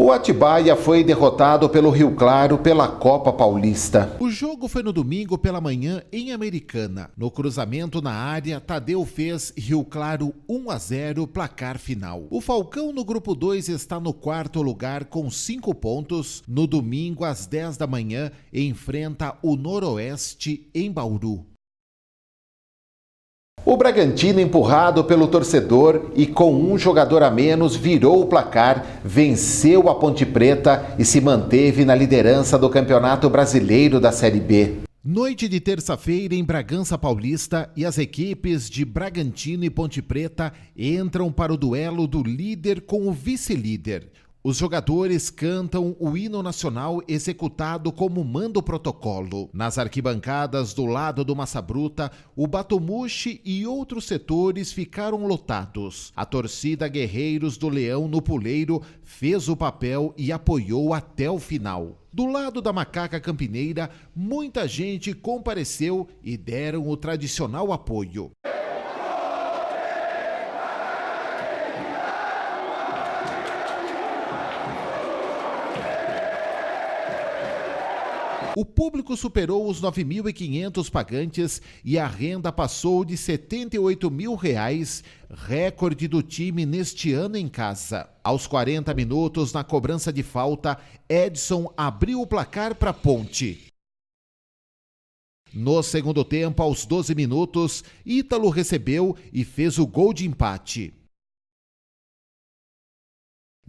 O Atibaia foi derrotado pelo Rio Claro pela Copa Paulista. O jogo foi no domingo pela manhã em Americana. No cruzamento na área, Tadeu fez Rio Claro 1-0, placar final. O Falcão no grupo 2 está no quarto lugar com 5 pontos. No domingo às 10 da manhã enfrenta o Noroeste em Bauru. O Bragantino, empurrado pelo torcedor e com um jogador a menos, virou o placar, venceu a Ponte Preta e se manteve na liderança do Campeonato Brasileiro da Série B. Noite de terça-feira em Bragança Paulista e as equipes de Bragantino e Ponte Preta entram para o duelo do líder com o vice-líder. Os jogadores cantam o hino nacional executado como manda o protocolo. Nas arquibancadas do lado do Massa Bruta, o Batumushi e outros setores ficaram lotados. A torcida Guerreiros do Leão no Puleiro fez o papel e apoiou até o final. Do lado da Macaca Campineira, muita gente compareceu e deram o tradicional apoio. O público superou os 9.500 pagantes e a renda passou de R$ 78 mil, recorde do time neste ano em casa. Aos 40 minutos, na cobrança de falta, Edson abriu o placar para a Ponte. No segundo tempo, aos 12 minutos, Ítalo recebeu e fez o gol de empate.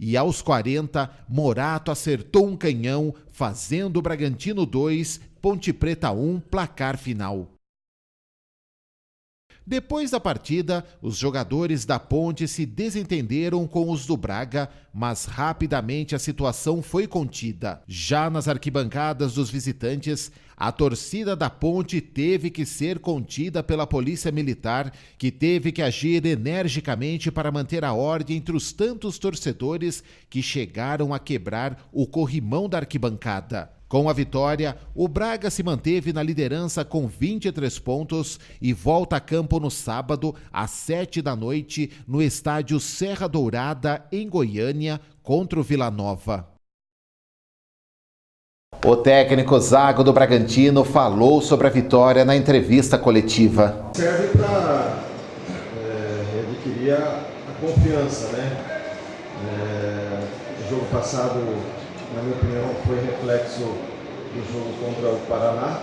E aos 40, Morato acertou um canhão, fazendo o Bragantino 2, Ponte Preta 1, placar final. Depois da partida, os jogadores da Ponte se desentenderam com os do Braga, mas rapidamente a situação foi contida. Já nas arquibancadas dos visitantes, a torcida da Ponte teve que ser contida pela Polícia Militar, que teve que agir energicamente para manter a ordem entre os tantos torcedores que chegaram a quebrar o corrimão da arquibancada. Com a vitória, o Braga se manteve na liderança com 23 pontos e volta a campo no sábado, às 7 da noite, no estádio Serra Dourada, em Goiânia, contra o Vila Nova. O técnico Zago do Bragantino falou sobre a vitória na entrevista coletiva. Serve para adquirir a confiança, né? O jogo passado, na minha opinião, foi reflexo do jogo contra o Paraná,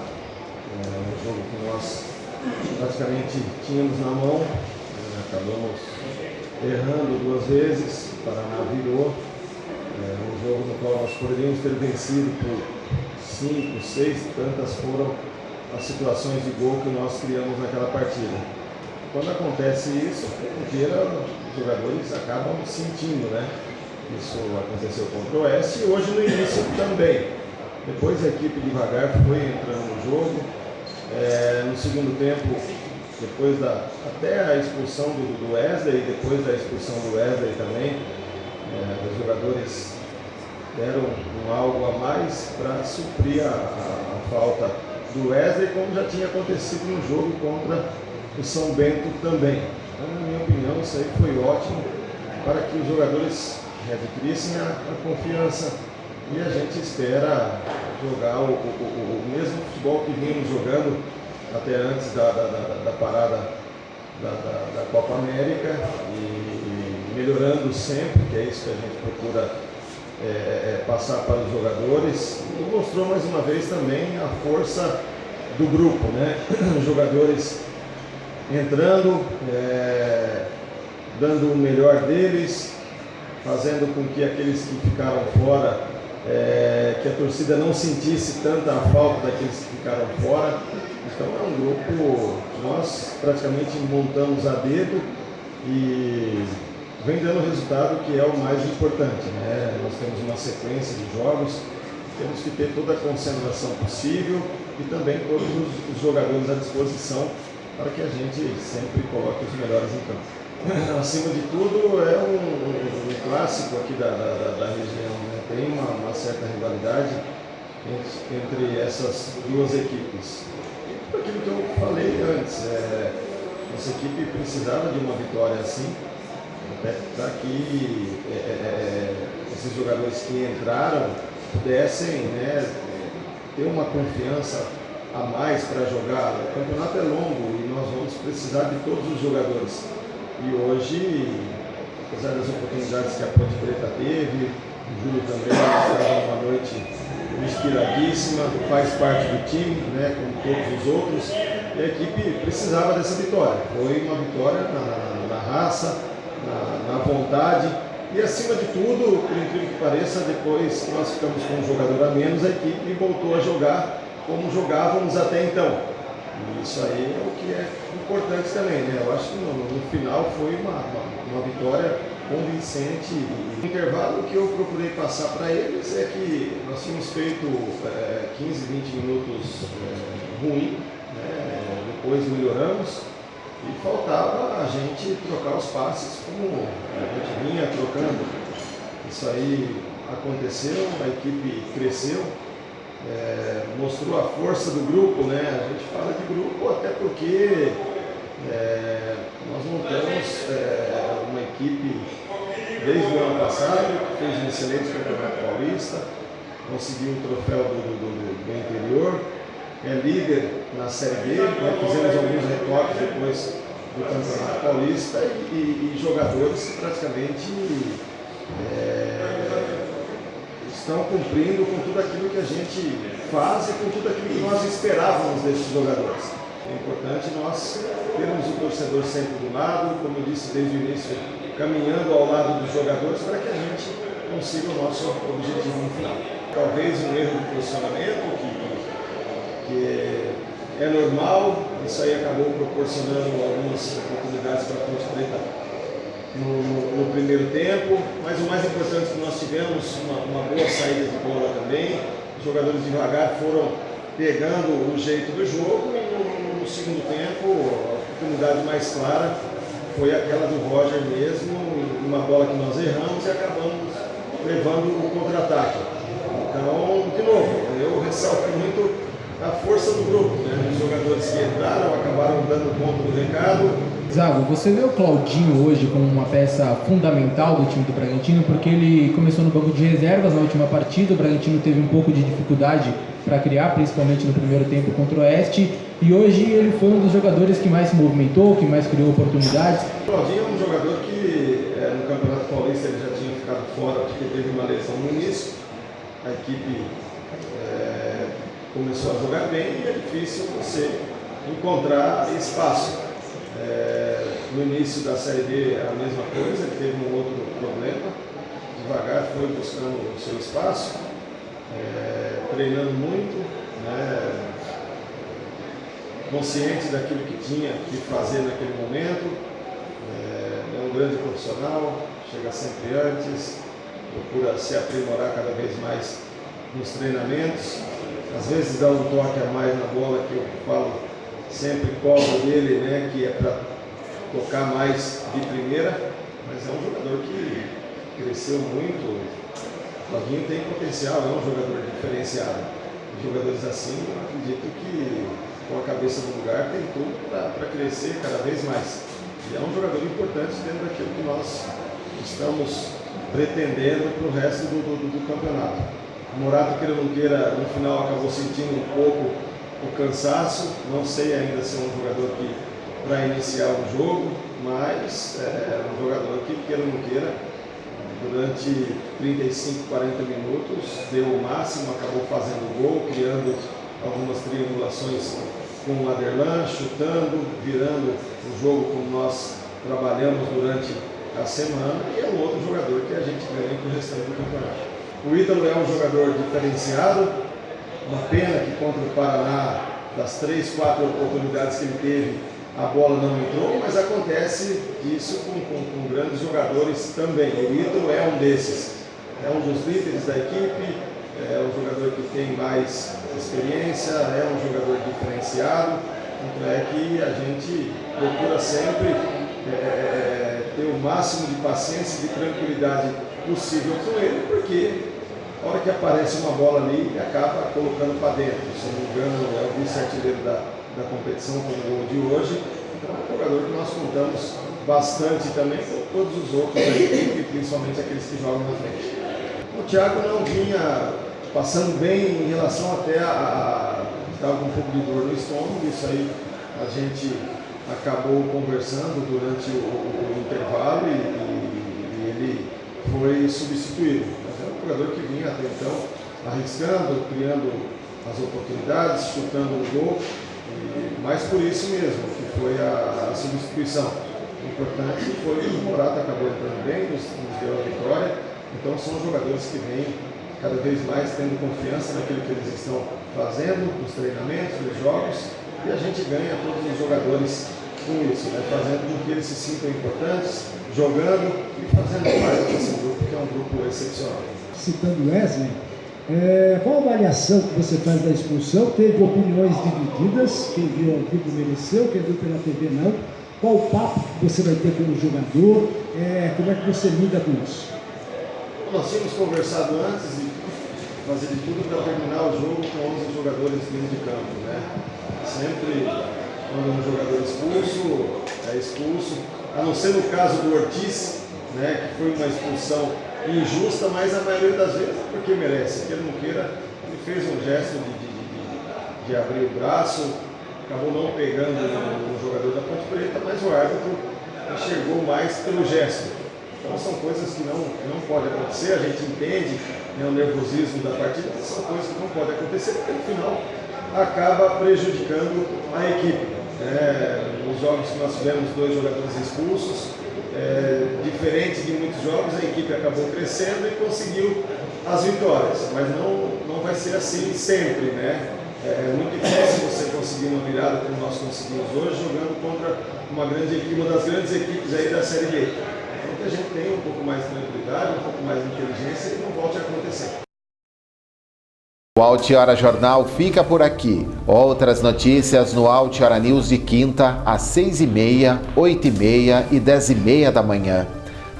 um jogo que nós praticamente tínhamos na mão, acabamos errando 2 vezes, o Paraná virou, um jogo no qual nós poderíamos ter vencido por 5, 6, tantas foram as situações de gol que nós criamos naquela partida. Quando acontece isso, os jogadores acabam sentindo, né? Isso aconteceu contra o Oeste e hoje no início também. Depois a equipe devagar foi entrando no jogo. No segundo tempo, depois até a expulsão do Wesley, e depois da expulsão do Wesley também, os jogadores deram algo a mais para suprir a falta do Wesley, como já tinha acontecido no jogo contra o São Bento também. Então, na minha opinião, isso aí foi ótimo para que os jogadores adquirissem a confiança e a gente espera jogar o mesmo futebol que vínhamos jogando até antes da parada da Copa América e melhorando sempre, que é isso que a gente procura passar para os jogadores. E mostrou mais uma vez também a força do grupo, né? Os jogadores entrando, dando o melhor deles, fazendo com que aqueles que ficaram fora, que a torcida não sentisse tanta a falta daqueles que ficaram fora. Então é um grupo que nós praticamente montamos a dedo e vem dando resultado, que é o mais importante, né? Nós temos uma sequência de jogos, temos que ter toda a concentração possível e também todos os jogadores à disposição para que a gente sempre coloque os melhores em campo. Acima de tudo, é um clássico aqui da região, né? Tem uma certa rivalidade entre essas duas equipes. E por aquilo que eu falei antes, essa equipe precisava de uma vitória assim, até para que esses jogadores que entraram pudessem, né, ter uma confiança a mais para jogar. O campeonato é longo e nós vamos precisar de todos os jogadores. E hoje, apesar das oportunidades que a Ponte Preta teve, o Júlio também estava uma noite inspiradíssima, faz parte do time, né, como todos os outros, e a equipe precisava dessa vitória. Foi uma vitória na raça, na vontade, e acima de tudo, por incrível que pareça, depois que nós ficamos com um jogador a menos, a equipe voltou a jogar como jogávamos até então. E isso aí é o que é importante também, né? Eu acho que no final foi uma vitória convincente. E o intervalo que eu procurei passar para eles é que nós tínhamos feito 15, 20 minutos ruim, né? Depois melhoramos e faltava a gente trocar os passes como a gente vinha trocando. Isso aí aconteceu, a equipe cresceu. Mostrou a força do grupo, né? A gente fala de grupo até porque nós montamos uma equipe desde o ano passado, que fez um excelente campeonato paulista, conseguiu o troféu do interior, é líder na Série B, né? Fizemos alguns retoques depois do campeonato paulista e jogadores que praticamente estão cumprindo com tudo aquilo que a gente faz e com tudo aquilo que nós esperávamos desses jogadores. É importante nós termos o torcedor sempre do lado, como eu disse desde o início, caminhando ao lado dos jogadores para que a gente consiga o nosso objetivo no final. Talvez um erro de posicionamento que é normal, isso aí acabou proporcionando algumas oportunidades para a Ponte Preta no primeiro tempo, mas o mais importante é que nós tivemos uma boa saída de bola também. Os jogadores devagar foram pegando o jeito do jogo e no segundo tempo a oportunidade mais clara foi aquela do Roger mesmo, uma bola que nós erramos e acabamos levando o contra-ataque. Então, de novo, eu ressalto muito a força do grupo, né? Os jogadores que entraram acabaram dando conta do recado. Zago, você vê o Claudinho hoje como uma peça fundamental do time do Bragantino, porque ele começou no banco de reservas na última partida, o Bragantino teve um pouco de dificuldade para criar, principalmente no primeiro tempo contra o Oeste, e hoje ele foi um dos jogadores que mais se movimentou, que mais criou oportunidades. O Claudinho é um jogador que no Campeonato Paulista ele já tinha ficado fora porque teve uma lesão no início, a equipe começou a jogar bem e é difícil você encontrar espaço. No início da Série B a mesma coisa, ele teve um outro problema, devagar foi buscando o seu espaço, treinando muito, né, consciente daquilo que tinha que fazer naquele momento, é um grande profissional, chega sempre antes, procura se aprimorar cada vez mais nos treinamentos, às vezes dá um toque a mais na bola que eu falo, sempre cobro dele, né, que é para tocar mais de primeira, mas é um jogador que cresceu muito. O Claudinho tem potencial, é um jogador diferenciado. Jogadores assim, eu acredito que com a cabeça no lugar tem tudo para crescer cada vez mais. E é um jogador importante dentro daquilo que nós estamos pretendendo para o resto do campeonato. O Morato, queira ou não queira, no final acabou sentindo um pouco o cansaço, não sei ainda se é um jogador que para iniciar o jogo, mas é um jogador que, queira ou não queira, durante 35, 40 minutos deu o máximo, acabou fazendo gol, criando algumas triangulações com o Aderlan, chutando, virando o jogo como nós trabalhamos durante a semana, e é um outro jogador que a gente ganha com o restante do campeonato. O Ítalo é um jogador diferenciado, uma pena que contra o Paraná, das 3, 4 oportunidades que ele teve, a bola não entrou, mas acontece isso com grandes jogadores também. O Ítalo é um desses, é um dos líderes da equipe, é um jogador que tem mais experiência, é um jogador diferenciado, tanto é que a gente procura sempre ter o máximo de paciência e de tranquilidade possível com ele, porque a hora que aparece uma bola ali, ele acaba colocando para dentro. Se não me engano, é o vice-artilheiro da competição com o gol de hoje, Então é um jogador que nós contamos bastante também com todos os outros da equipe, principalmente aqueles que jogam na frente. O Thiago não vinha passando bem em relação até estava com um pouco de dor no estômago, isso aí a gente acabou conversando durante o intervalo e ele foi substituído. Mas era um jogador que vinha até então arriscando, criando as oportunidades, chutando o gol, mas por isso mesmo que foi a substituição. O importante foi que o Morata acabou entrando bem, nos deu a vitória. Então são jogadores que vêm cada vez mais tendo confiança naquilo que eles estão fazendo, nos treinamentos, nos jogos, e a gente ganha todos os jogadores com isso, né? Fazendo com que eles se sintam importantes, jogando e fazendo parte desse grupo, que é um grupo excepcional. Citando Wesley, qual a avaliação que você faz da expulsão? Teve opiniões divididas, quem viu ao vivo mereceu, quem viu pela TV não. Qual o papo que você vai ter com o jogador? Como é que você lida com isso? Nós tínhamos conversado antes e fazer de tudo para terminar o jogo com 11 jogadores dentro de campo, né? Sempre quando um jogador é expulso, a não ser no caso do Ortiz, né, que foi uma expulsão injusta, mas a maioria das vezes é porque merece, que ele não queira, ele fez um gesto de abrir o braço, acabou não pegando no jogador da Ponte Preta, mas o árbitro enxergou mais pelo gesto. Então são coisas que não podem acontecer, a gente entende, né, o nervosismo da partida, são coisas que não podem acontecer, porque no final acaba prejudicando a equipe. Nos jogos que nós tivemos 2 jogadores expulsos, diferente de muitos jogos, a equipe acabou crescendo e conseguiu as vitórias, mas não vai ser assim sempre, né? É muito difícil você conseguir uma virada como nós conseguimos hoje, jogando contra uma das grandes equipes aí da Série B. Então que a gente tenha um pouco mais de tranquilidade, um pouco mais de inteligência e não volte a acontecer. O Altiora Jornal fica por aqui. Outras notícias no Altiora News de quinta às 6h30, 8h30 e 10h30 da manhã.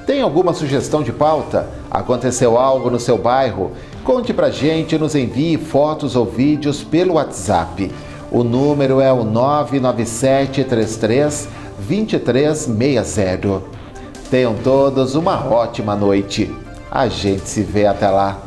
Tem alguma sugestão de pauta? Aconteceu algo no seu bairro? Conte pra gente, nos envie fotos ou vídeos pelo WhatsApp. O número é o 997332360. Tenham todos uma ótima noite. A gente se vê até lá.